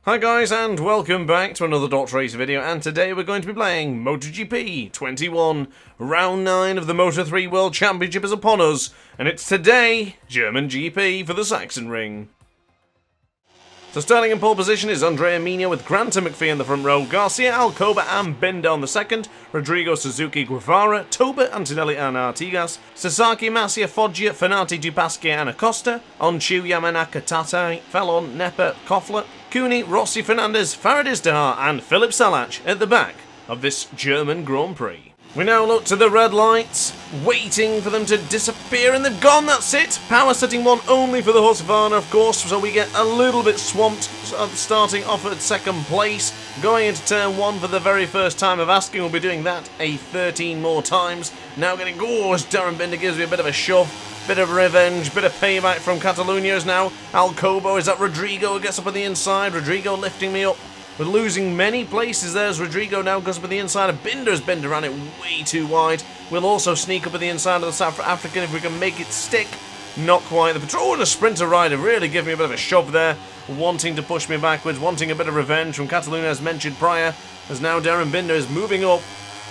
Hi guys, and welcome back to another DrAce video, and today we're going to be playing MotoGP 21. Round 9 of the Moto3 World Championship is upon us, and it's today, German GP for the Sachsenring. So starting in pole position is Andrea Migno with Granta McPhee in the front row, Garcia, Alcoba and Binder on the second, Rodrigo, Suzuki, Guevara, Toba, Antonelli and Artigas, Sasaki, Masia, Foggia, Fenati, Dupaschi and Acosta, Onchu, Yamanaka, Tatai, Fellon, Nepa, Koffler, Cooney, Rossi, Fernandez, Faradis Dahar and Philip Salach at the back of this German Grand Prix. We now look to the red lights, waiting for them to disappear, and they've gone, that's it! Power setting one only for the Husqvarna, of course, so we get a little bit swamped, starting off at second place, going into turn 1 for the very first time of asking. We'll be doing that 13 more times. Now getting, as Darren Binder gives me a bit of a shove, bit of revenge, bit of payback from Catalunya as now Alcobo is that Rodrigo gets up on the inside, Rodrigo lifting me up. We're losing many places there as Rodrigo now goes up on the inside of Binder's. Binder ran it way too wide. We'll also sneak up at the inside of the South African if we can make it stick. Not quite. The patrol and a sprinter rider really give me a bit of a shove there, wanting to push me backwards, wanting a bit of revenge from Catalunya as mentioned prior, as now Darren Binder is moving up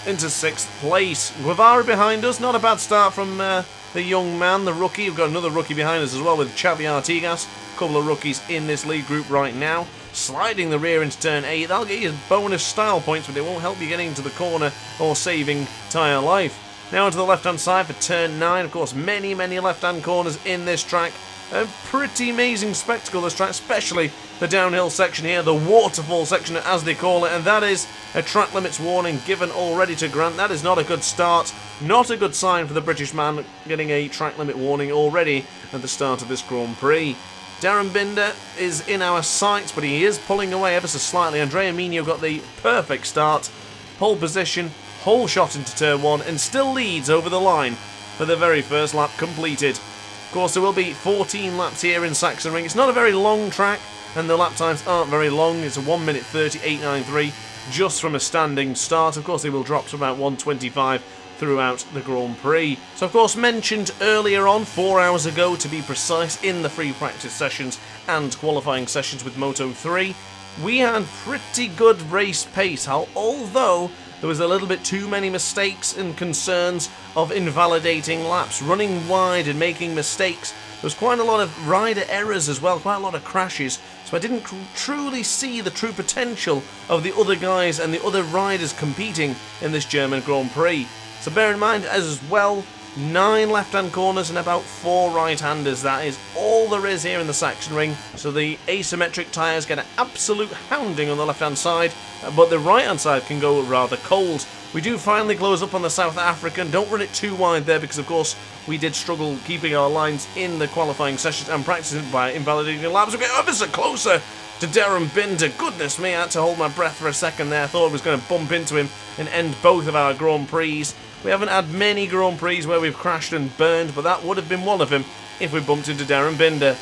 into 6th place. Guevara behind us, not a bad start from the young man, the rookie. We've got another rookie behind us as well with Xavi Artigas. A couple of rookies in this lead group right now. Sliding the rear into turn 8, that'll get you bonus style points, but it won't help you getting into the corner or saving tyre life. Now onto the left-hand side for turn 9. Of course, many left-hand corners in this track. A pretty amazing spectacle, this track, especially the downhill section here, the waterfall section as they call it, and that is a track limits warning given already to Grant. That is not a good start, not a good sign for the British man getting a track limit warning already at the start of this Grand Prix. Darren Binder is in our sights, but he is pulling away ever so slightly. Andrea Migno got the perfect start, pole position, whole shot into turn 1, and still leads over the line for the very first lap completed. Of course, there will be 14 laps here in Sachsenring. It's not a very long track, and the lap times aren't very long. It's a 1 minute 38.93 just from a standing start. Of course, they will drop to about 1:25 throughout the Grand Prix. So of course mentioned earlier on, 4 hours ago to be precise, in the free practice sessions and qualifying sessions with Moto 3, we had pretty good race pace, although there was a little bit too many mistakes and concerns of invalidating laps, running wide and making mistakes. There was quite a lot of rider errors as well, quite a lot of crashes, so I didn't truly see the true potential of the other guys and the other riders competing in this German Grand Prix. So bear in mind as well, 9 left-hand corners and about 4 right-handers. That is all there is here in the Sachsenring. So the asymmetric tyres get an absolute hounding on the left-hand side, but the right-hand side can go rather cold. We do finally close up on the South African. Don't run it too wide there because, of course, we did struggle keeping our lines in the qualifying sessions and practicing by invalidating laps. We get ever so closer to Darren Binder. Goodness me, I had to hold my breath for a second there. I thought I was going to bump into him and end both of our Grand Prix. We haven't had many Grand Prix where we've crashed and burned, but that would have been one of them if we bumped into Darren Binder.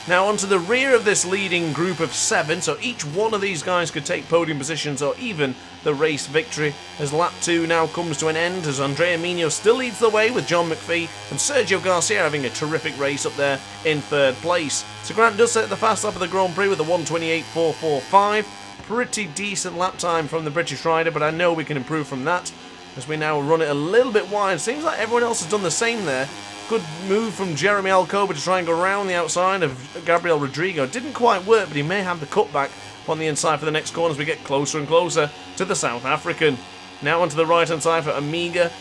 Now onto the rear of this leading group of 7, so each one of these guys could take podium positions or even the race victory, as lap 2 now comes to an end, as Andrea Migno still leads the way with John McPhee and Sergio Garcia having a terrific race up there in 3rd place. So Grant does set the fast lap of the Grand Prix with a 1:28.445. Pretty decent lap time from the British rider, but I know we can improve from that as we now run it a little bit wide. Seems like everyone else has done the same there. Good move from Jeremy Alcoba to try and go around the outside of Gabriel Rodrigo. Didn't quite work, but he may have the cutback on the inside for the next corner as we get closer and closer to the South African. Now onto the right-hand side for Amiga.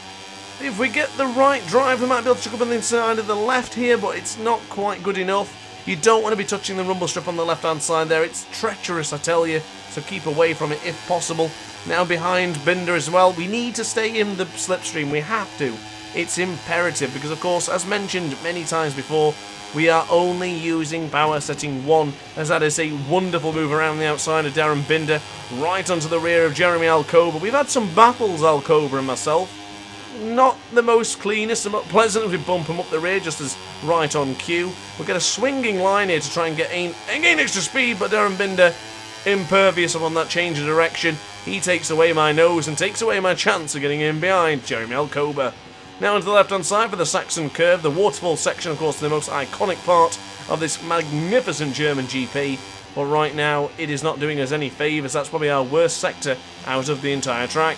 If we get the right drive, we might be able to chuck up on the inside of the left here, but it's not quite good enough. You don't want to be touching the rumble strip on the left-hand side there. It's treacherous, I tell you, so keep away from it if possible. Now behind Binder as well. We need to stay in the slipstream. We have to. It's imperative because, of course, as mentioned many times before, we are only using power setting 1, as that is a wonderful move around the outside of Darren Binder, right onto the rear of Jeremy Alcoba. We've had some battles, Alcoba and myself. Not the most cleanest and not pleasant as we bump him up the rear just as right on cue. We'll get a swinging line here to try and gain extra speed, but Darren Binder impervious upon that change of direction. He takes away my nose and takes away my chance of getting in behind Jeremy Alcoba. Now onto the left-hand side for the Saxon curve. The waterfall section, of course, the most iconic part of this magnificent German GP. but right now it is not doing us any favours. That's probably our worst sector out of the entire track.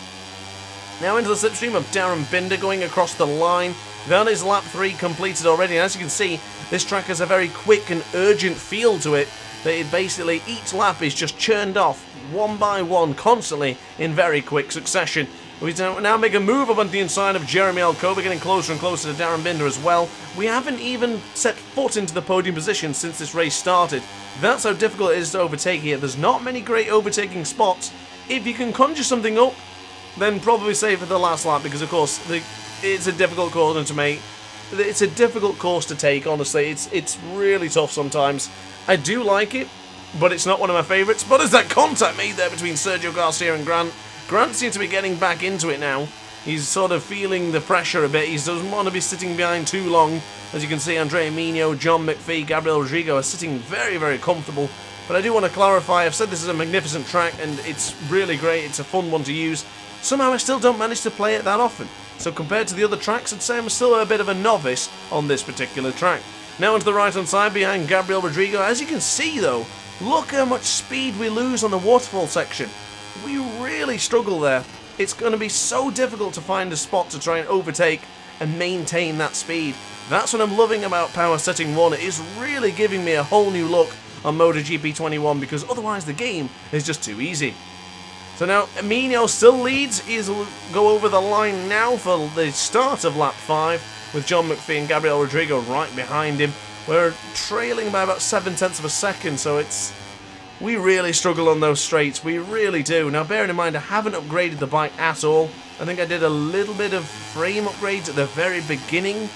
Now into the slipstream of Darren Binder going across the line. That is lap 3 completed already, and as you can see, this track has a very quick and urgent feel to it. That it basically, each lap is just churned off one by one, constantly in very quick succession. We now make a move up on the inside of Jeremy Alcoba, getting closer and closer to Darren Binder as well. We haven't even set foot into the podium position since this race started. That's how difficult it is to overtake here. There's not many great overtaking spots. If you can conjure something up, then probably save for the last lap, because of course it's a difficult corner to make. It's a difficult course to take, honestly. It's really tough sometimes. I do like it, but it's not one of my favourites. But there's that contact made there between Sergio Garcia and Grant. Grant seems to be getting back into it now. He's sort of feeling the pressure a bit. He doesn't want to be sitting behind too long. As you can see, Andrea Mino, John McPhee, Gabriel Rodrigo are sitting very, very comfortable. But I do want to clarify, I've said this is a magnificent track and it's really great. It's a fun one to use. Somehow I still don't manage to play it that often. So compared to the other tracks, I'd say I'm still a bit of a novice on this particular track. Now onto the right-hand side behind Gabriel Rodrigo. As you can see though, look how much speed we lose on the waterfall section. We really struggle there. It's going to be so difficult to find a spot to try and overtake and maintain that speed. That's what I'm loving about Power Setting 1. It is really giving me a whole new look on MotoGP 21, because otherwise the game is just too easy. So now Emilio still leads. He'll go over the line now for the start of lap 5 with John McPhee and Gabriel Rodrigo right behind him. We're trailing by about 7/10 of a second, so we really struggle on those straights. We really do. Now bearing in mind I haven't upgraded the bike at all. I think I did a little bit of frame upgrades at the very beginning,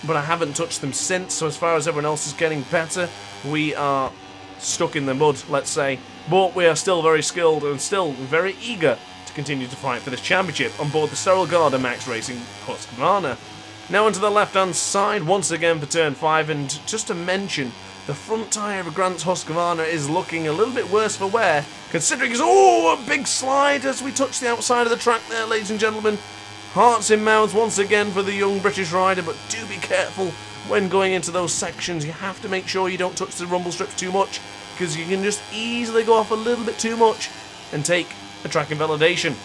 but I haven't touched them since. So as far as everyone else is getting better, we are stuck in the mud, let's say. But we are still very skilled and still very eager to continue to fight for this championship on board the Cyril Garda Max Racing Husqvarna. Now onto the left-hand side once again for turn 5, and just to mention, the front tyre of Grant's Husqvarna is looking a little bit worse for wear, considering it's, a big slide as we touch the outside of the track there, ladies and gentlemen. Hearts in mouths once again for the young British rider, but do be careful when going into those sections. You have to make sure you don't touch the rumble strips too much, because you can just easily go off a little bit too much and take a track invalidation.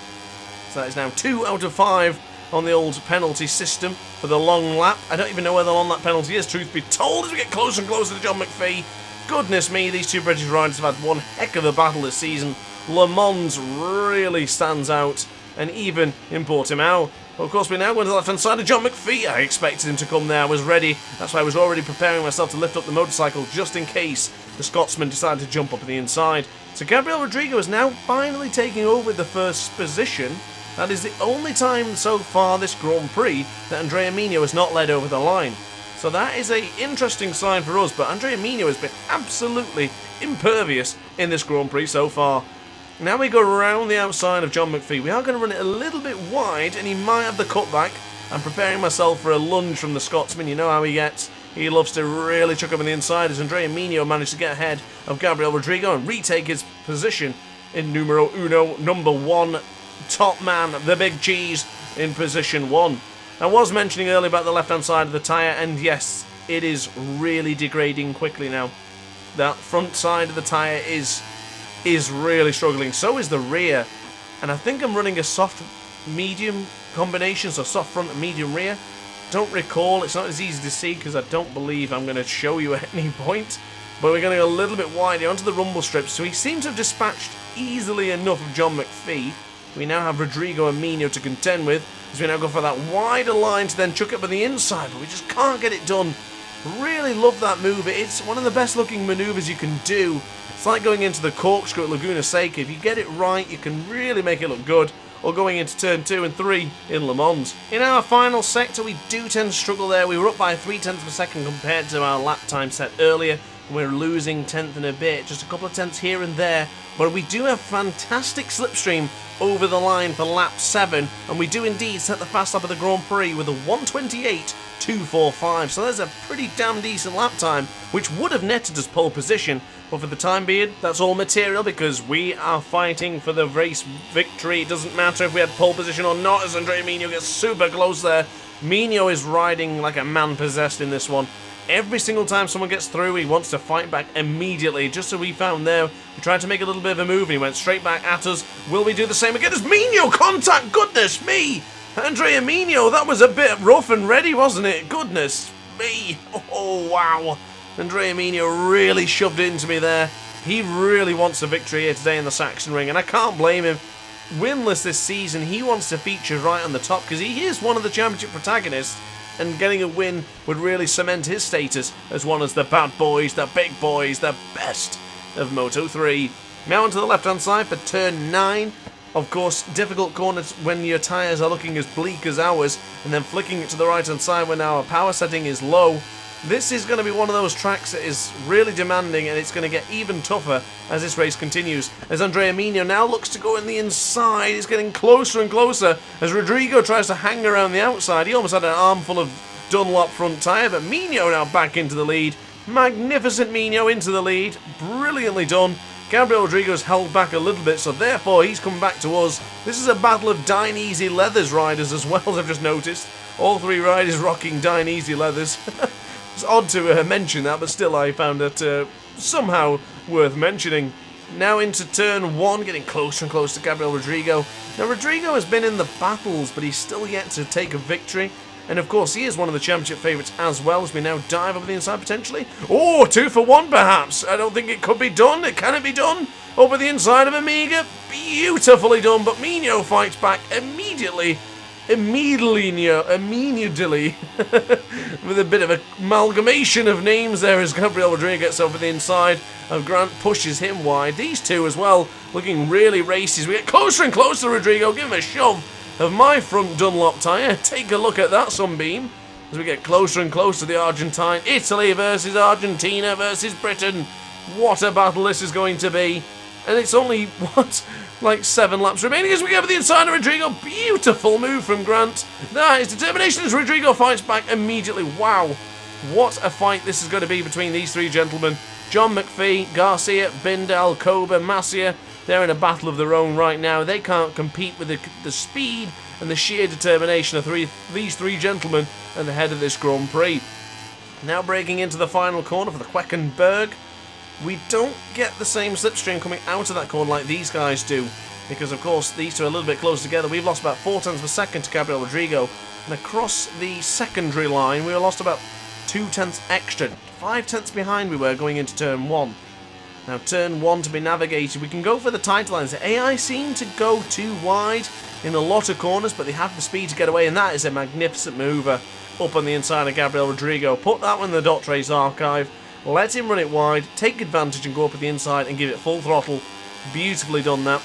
So that is now 2 out of 5 on the old penalty system for the long lap. I don't even know where the long lap penalty is, truth be told, as we get closer and closer to John McPhee. Goodness me, these two British riders have had one heck of a battle this season. Le Mans really stands out, and even in Portimao. Well, of course, we're now going to the left-hand side of John McPhee. I expected him to come there. I was ready. That's why I was already preparing myself to lift up the motorcycle just in case the Scotsman decided to jump up on the inside. So Gabriel Rodrigo is now finally taking over the first position. That is the only time so far this Grand Prix that Andrea Mino has not led over the line. So that is an interesting sign for us, but Andrea Mino has been absolutely impervious in this Grand Prix so far. Now we go around the outside of John McPhee. We are going to run it a little bit wide, and he might have the cutback. I'm preparing myself for a lunge from the Scotsman. You know how he gets. He loves to really chuck up on the inside, as Andrea Mino managed to get ahead of Gabriel Rodrigo and retake his position in numero uno, number 1. Top man, the big cheese, in position 1. I was mentioning earlier about the left-hand side of the tyre, and yes, it is really degrading quickly now. That front side of the tyre is really struggling. So is the rear, and I think I'm running a soft-medium combination, so soft front and medium rear. Don't recall, it's not as easy to see because I don't believe I'm going to show you at any point, but we're going to go a little bit wider onto the rumble strips. So he seems to have dispatched easily enough of John McPhee. We now have Rodrigo and Mino to contend with, as we now go for that wider line to then chuck it up on the inside, but we just can't get it done. Really love that move. It's one of the best looking manoeuvres you can do. It's like going into the corkscrew at Laguna Seca. If you get it right, you can really make it look good, or going into turn 2 and 3 in Le Mans. In our final sector, we do tend to struggle there. We were up by 0.3 of a second compared to our lap time set earlier. We're losing 10th and a bit, just a couple of tenths here and there, but we do have fantastic slipstream over the line for lap 7, and we do indeed set the fast lap of the Grand Prix with a 1:28.245, so there's a pretty damn decent lap time, which would have netted us pole position, but for the time being, that's all material because we are fighting for the race victory. It doesn't matter if we had pole position or not, as Andrea Mino gets super close there. Mino is riding like a man possessed in this one. Every single time someone gets through, he wants to fight back immediately. Just as we found there, we tried to make a little bit of a move, and he went straight back at us. Will we do the same again? There's Mino contact! Goodness me! Andrea Mino, that was a bit rough and ready, wasn't it? Goodness me! Oh, wow. Andrea Mino really shoved it into me there. He really wants a victory here today in the Sachsenring, and I can't blame him. Winless this season, he wants to feature right on the top because he is one of the championship protagonists, and getting a win would really cement his status as one of the bad boys, the big boys, the best of Moto 3. Now onto the left-hand side for turn 9. Of course, difficult corners when your tyres are looking as bleak as ours, and then flicking it to the right-hand side when our power setting is low. This is going to be one of those tracks that is really demanding, and it's going to get even tougher as this race continues. As Andrea Mino now looks to go in the inside, it's getting closer and closer as Rodrigo tries to hang around the outside. He almost had an armful of Dunlop front tyre, but Mino now back into the lead. Magnificent Mino into the lead. Brilliantly done. Gabriel Rodrigo's held back a little bit, so therefore he's come back to us. This is a battle of Dine Easy Leathers riders as well, as I've just noticed. All three riders rocking Dine Easy Leathers. It's odd to mention that, but still I found it somehow worth mentioning. Now into turn 1, getting closer and closer to Gabriel Rodrigo. Now Rodrigo has been in the battles, but he's still yet to take a victory. And of course he is one of the championship favourites as well, as we now dive over the inside potentially. Oh, 2 for 1 perhaps. I don't think it could be done. Can it be done? Over the inside of Amiga. Beautifully done, but Mino fights back immediately. Immediately, with a bit of an amalgamation of names there as Gabriel Rodrigo gets over the inside, and Grant pushes him wide. These two as well, looking really racy. We get closer and closer to Rodrigo. Give him a shove of my front Dunlop tyre. Take a look at that sunbeam as we get closer and closer to the Argentine. Italy versus Argentina versus Britain. What a battle this is going to be. And it's only, what, like 7 laps remaining as we get over the inside of Rodrigo. Beautiful move from Grant. That is determination as Rodrigo fights back immediately. Wow, what a fight this is going to be between these three gentlemen. John McPhee, Garcia, Bindel, Koba, Masia. They're in a battle of their own right now. They can't compete with the speed and the sheer determination of these three gentlemen at the head of this Grand Prix. Now breaking into the final corner for the Queckenberg. We don't get the same slipstream coming out of that corner like these guys do, because of course these two are a little bit closer together. We've lost about 4 tenths per second to Gabriel Rodrigo, and across the secondary line we were lost about 2 tenths extra. 5 tenths behind we were going into turn 1. Now turn 1 to be navigated, we can go for the tight lines. The AI seem to go too wide in a lot of corners, but they have the speed to get away, and that is a magnificent mover up on the inside of Gabriel Rodrigo. Put that one in the DrAce archive. Let him run it wide, take advantage and go up at the inside and give it full throttle. Beautifully done that.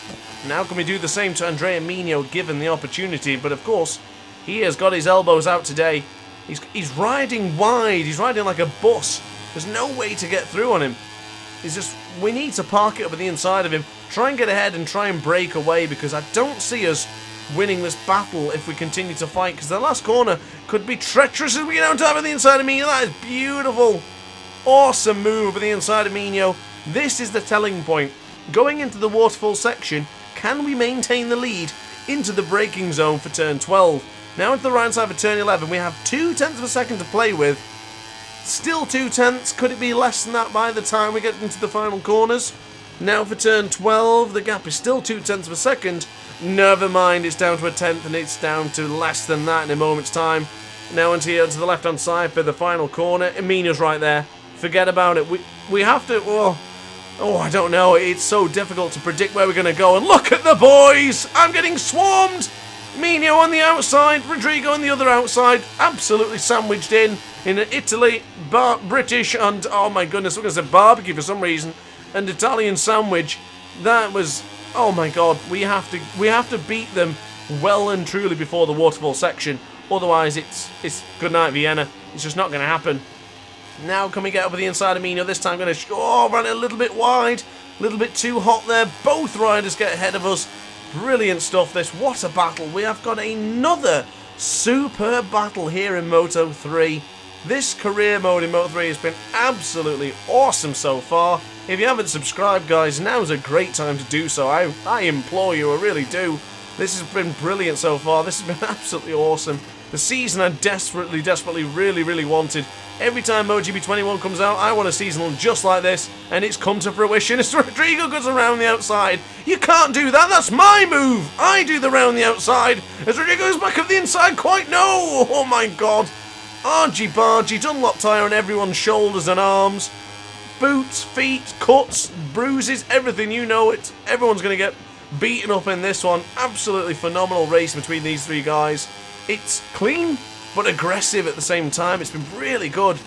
Now can we do the same to Andrea Mino given the opportunity, but of course he has got his elbows out today. He's riding wide, he's riding like a bus. There's no way to get through on him. We need to park it up at the inside of him, try and get ahead and try and break away, because I don't see us winning this battle if we continue to fight, because the last corner could be treacherous as we get down to have the inside of Mino. That is beautiful. Awesome move over the inside of Mino. This is the telling point. Going into the waterfall section, can we maintain the lead into the braking zone for turn 12? Now into the right side for turn 11, we have 2 tenths of a second to play with. Still 2 tenths. Could it be less than that by the time we get into the final corners? Now for turn 12, the gap is still 2 tenths of a second. Never mind, it's down to a tenth, and it's down to less than that in a moment's time. Now onto here to the left-hand side for the final corner. Mino's right there. Forget about it. We have to... Oh, I don't know. It's so difficult to predict where we're going to go. And look at the boys! I'm getting swarmed! Mino on the outside, Rodrigo on the other outside. Absolutely sandwiched in Italy, British, and oh my goodness, we're going to say barbecue for some reason. And Italian sandwich. That was... Oh my god. We have to beat them well and truly before the waterfall section. Otherwise, it's good night Vienna. It's just not going to happen. Now can we get over the inside of Mino? This time going to run it a little bit wide. A little bit too hot there. Both riders get ahead of us. Brilliant stuff this. What a battle. We have got another superb battle here in Moto 3. This career mode in Moto 3 has been absolutely awesome so far. If you haven't subscribed, guys, now's a great time to do so. I implore you, I really do. This has been brilliant so far. This has been absolutely awesome. The season I desperately, really wanted. Every time MotoGP 21 comes out, I want a season just like this, and it's come to fruition. As Rodrigo goes around the outside. You can't do that, that's my move! I do the round the outside, as Rodrigo goes back up the inside, quite no! Oh my god. Argy-bargy, Dunlop tyre on everyone's shoulders and arms. Boots, feet, cuts, bruises, everything, you know it. Everyone's going to get beaten up in this one. Absolutely phenomenal race between these three guys. It's clean, but aggressive at the same time. It's been really good.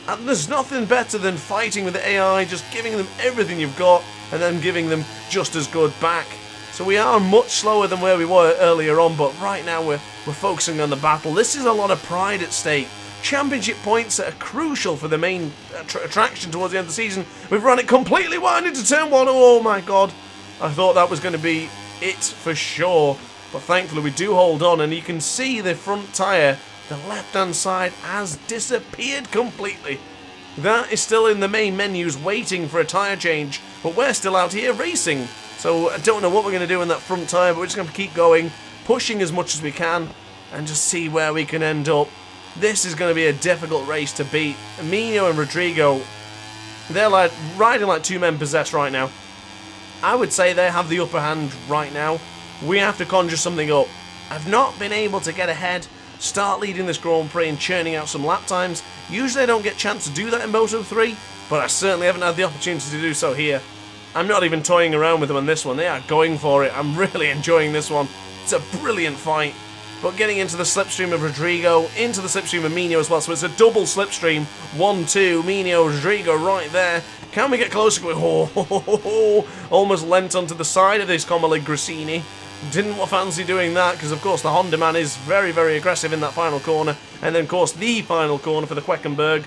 And there's nothing better than fighting with the AI, just giving them everything you've got, and then giving them just as good back. So we are much slower than where we were earlier on, but right now we're focusing on the battle. This is a lot of pride at stake. Championship points that are crucial for the main attraction towards the end of the season. We've run it completely wide into turn one. Oh my god. I thought that was going to be it for sure. But thankfully we do hold on, and you can see the front tyre, the left-hand side, has disappeared completely. That is still in the main menus waiting for a tyre change, but we're still out here racing. So I don't know what we're going to do in that front tyre, but we're just going to keep going, pushing as much as we can, and just see where we can end up. This is going to be a difficult race to beat. Mino and Rodrigo, they're like riding like two men possessed right now. I would say they have the upper hand right now. We have to conjure something up. I've not been able to get ahead, start leading this Grand Prix and churning out some lap times. Usually I don't get a chance to do that in Moto 3, but I certainly haven't had the opportunity to do so here. I'm not even toying around with them on this one. They are going for it. I'm really enjoying this one. It's a brilliant fight. But getting into the slipstream of Rodrigo, into the slipstream of Mino as well, so it's a double slipstream. 1-2, Mino, Rodrigo right there. Can we get closer? Oh, almost leant onto the side of this Comoli Grassini. Didn't fancy doing that, because of course the Honda man is very, very aggressive in that final corner. And then of course the final corner for the Queckenberg.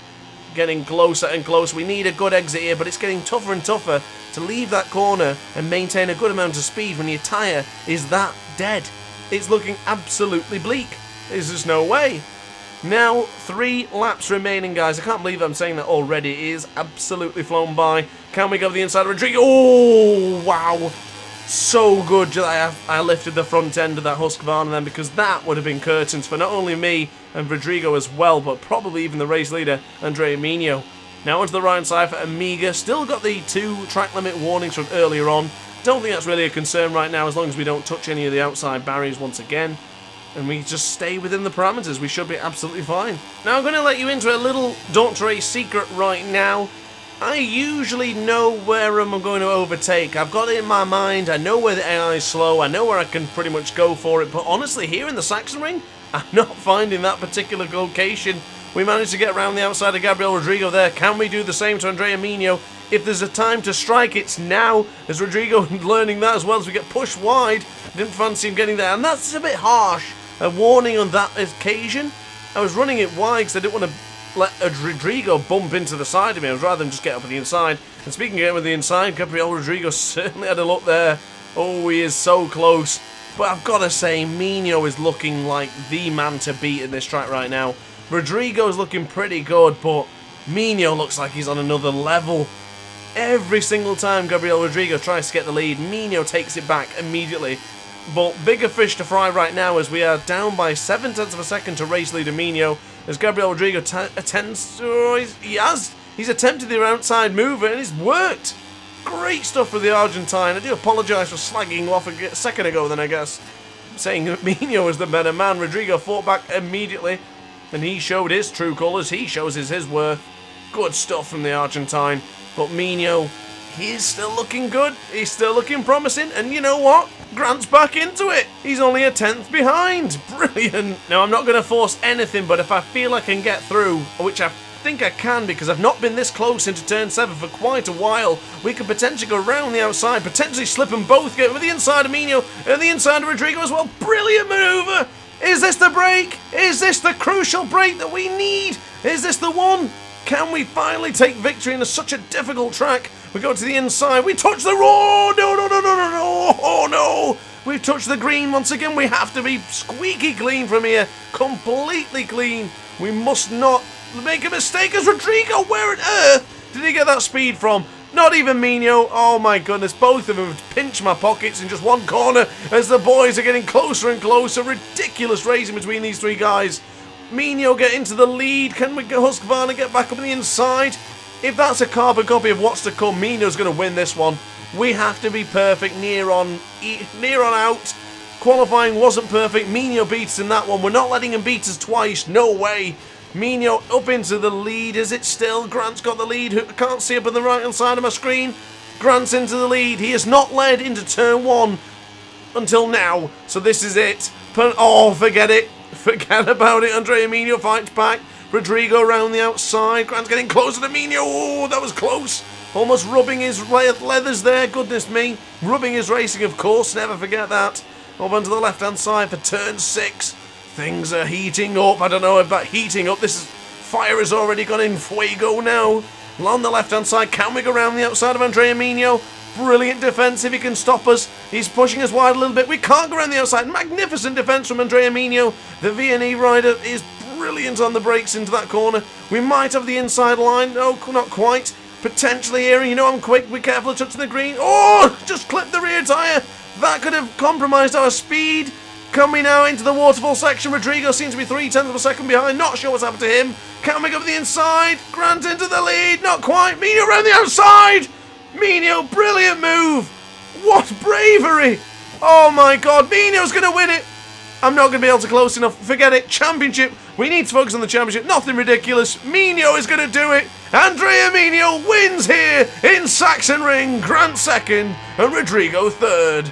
Getting closer and closer. We need a good exit here, but it's getting tougher and tougher to leave that corner and maintain a good amount of speed when your tyre is that dead. It's looking absolutely bleak. There's just no way. Now, 3 laps remaining, guys. I can't believe I'm saying that already. It is absolutely flown by. Can we go to the inside of Rodrigo? Oh, wow. So good that I lifted the front end of that Husqvarna then, because that would have been curtains for not only me and Rodrigo as well, but probably even the race leader, Andrea Mino. Now onto the right side for Amiga. Still got the 2 track limit warnings from earlier on. Don't think that's really a concern right now, as long as we don't touch any of the outside barriers once again. And we just stay within the parameters, we should be absolutely fine. Now I'm going to let you into a little DrAce secret right now. I usually know where I'm going to overtake. I've got it in my mind, I know where the AI is slow, I know where I can pretty much go for it, but honestly here in the Sachsenring, I'm not finding that particular location. We managed to get around the outside of Gabriel Rodrigo there. Can we do the same to Andrea Mino? If there's a time to strike, it's now. There's Rodrigo learning that as well as we get pushed wide. Didn't fancy him getting there, and that's a bit harsh. A warning on that occasion. I was running it wide because I didn't want to let Rodrigo bump into the side of me. I was rather than just get up at the inside. And speaking of getting with the inside, Gabriel Rodrigo certainly had a look there. Oh, he is so close. But I've got to say, Mino is looking like the man to beat in this track right now. Rodrigo's looking pretty good, but Mino looks like he's on another level. Every single time Gabriel Rodrigo tries to get the lead, Mino takes it back immediately. But bigger fish to fry right now, as we are down by 0.7 of a second to race leader Mino, as Gabriel Rodrigo he's attempted the outside mover and it's worked. Great stuff for the Argentine. I do apologise for slagging him off a second ago then, I guess, saying that Mino was the better man. Rodrigo fought back immediately, and he showed his true colours. He shows his worth. Good stuff from the Argentine. But Mino, he is still looking good. He's still looking promising. And you know what? Grant's back into it. He's only a 10th behind. Brilliant. Now, I'm not going to force anything, but if I feel I can get through, which I think I can because I've not been this close into turn 7 for quite a while, we could potentially go around the outside, potentially slip them both, get with the inside of Mino and the inside of Rodrigo as well. Brilliant manoeuvre. Is this the break? Is this the crucial break that we need? Is this the one? Can we finally take victory in such a difficult track? We go to the inside. We touch the road. No. Oh, no. We've touched the green once again. We have to be squeaky clean from here. Completely clean. We must not make a mistake as Rodrigo. Where on earth did he get that speed from? Not even Mino. Oh, my goodness. Both of them have pinched my pockets in just one corner as the boys are getting closer and closer. Ridiculous racing between these 3 guys. Mino get into the lead. Can we get Husqvarna get back up on the inside? If that's a carbon copy of what's to come, Mino's going to win this one. We have to be perfect near on out. Qualifying wasn't perfect. Mino beats in that one. We're not letting him beat us twice. No way. Mino up into the lead. Is it still? Grant's got the lead. I can't see up on the right hand side of my screen. Grant's into the lead. He has not led into turn 1 until now. So this is it. Oh, forget it. Forget about it. Andrea Mino fights back. Rodrigo around the outside. Grant's getting closer to Mino. Oh, that was close. Almost rubbing his leathers there. Goodness me. Rubbing his racing, of course. Never forget that. Over onto the left-hand side for turn 6. Things are heating up. I don't know about heating up. Fire has already gone in fuego now. On the left-hand side, can we go around the outside of Andrea Mino? Brilliant defense if he can stop us. He's pushing us wide a little bit. We can't go around the outside. Magnificent defense from Andrea Mino. The V&E rider is brilliant on the brakes into that corner. We might have the inside line. No, not quite. Potentially here. You know I'm quick. Be careful of touching the green. Oh, just clipped the rear tyre. That could have compromised our speed. Coming now into the waterfall section. Rodrigo seems to be 0.3 of a second behind. Not sure what's happened to him. Can we go to the inside? Grant into the lead. Not quite. Mino around the outside. Mino, brilliant move. What bravery. Oh my God. Mino's going to win it. I'm not going to be able to close enough. Forget it. Championship. We need to focus on the championship. Nothing ridiculous. Mino is going to do it. Andrea Mino wins here in Sachsenring. Grant second and Rodrigo third.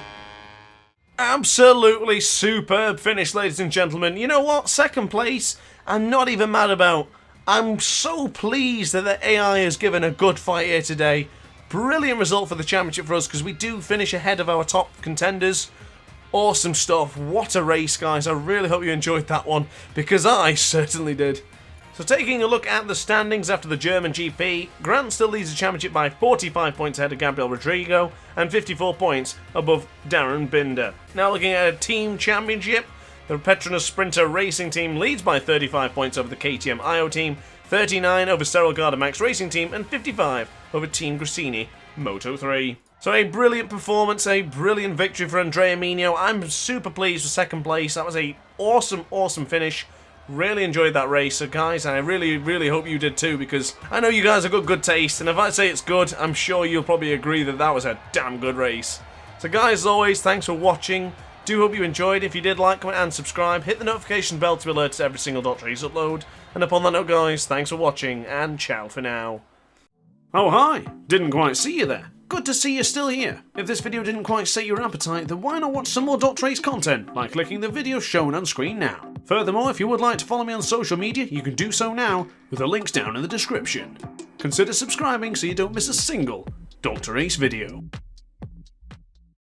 Absolutely superb finish, ladies and gentlemen. You know what? Second place, I'm not even mad about. I'm so pleased that the AI has given a good fight here today. Brilliant result for the championship for us because we do finish ahead of our top contenders. Awesome stuff. What a race, guys. I really hope you enjoyed that one because I certainly did. So taking a look at the standings after the German GP, Grant still leads the championship by 45 points ahead of Gabriel Rodrigo and 54 points above Darren Binder. Now looking at a team championship, the Petronas Sprinter Racing Team leads by 35 points over the KTM IO team, 39 over Sterile Garda Max Racing Team and 55 over Team Grassini Moto 3. So a brilliant performance, a brilliant victory for Andrea Mino. I'm super pleased with second place. That was a awesome finish. Really enjoyed that race, so guys, I really hope you did too, because I know you guys have got good taste, and if I say it's good, I'm sure you'll probably agree that that was a damn good race. So guys, as always, thanks for watching. Do hope you enjoyed. If you did, like, comment, and subscribe. Hit the notification bell to be alerted to every single DrAce upload. And upon that note, guys, thanks for watching, and ciao for now. Oh, hi! Didn't quite see you there. Good to see you're still here. If this video didn't quite set your appetite, then why not watch some more DrAce content by clicking the video shown on screen now. Furthermore, if you would like to follow me on social media, you can do so now, with the links down in the description. Consider subscribing so you don't miss a single DrAce video.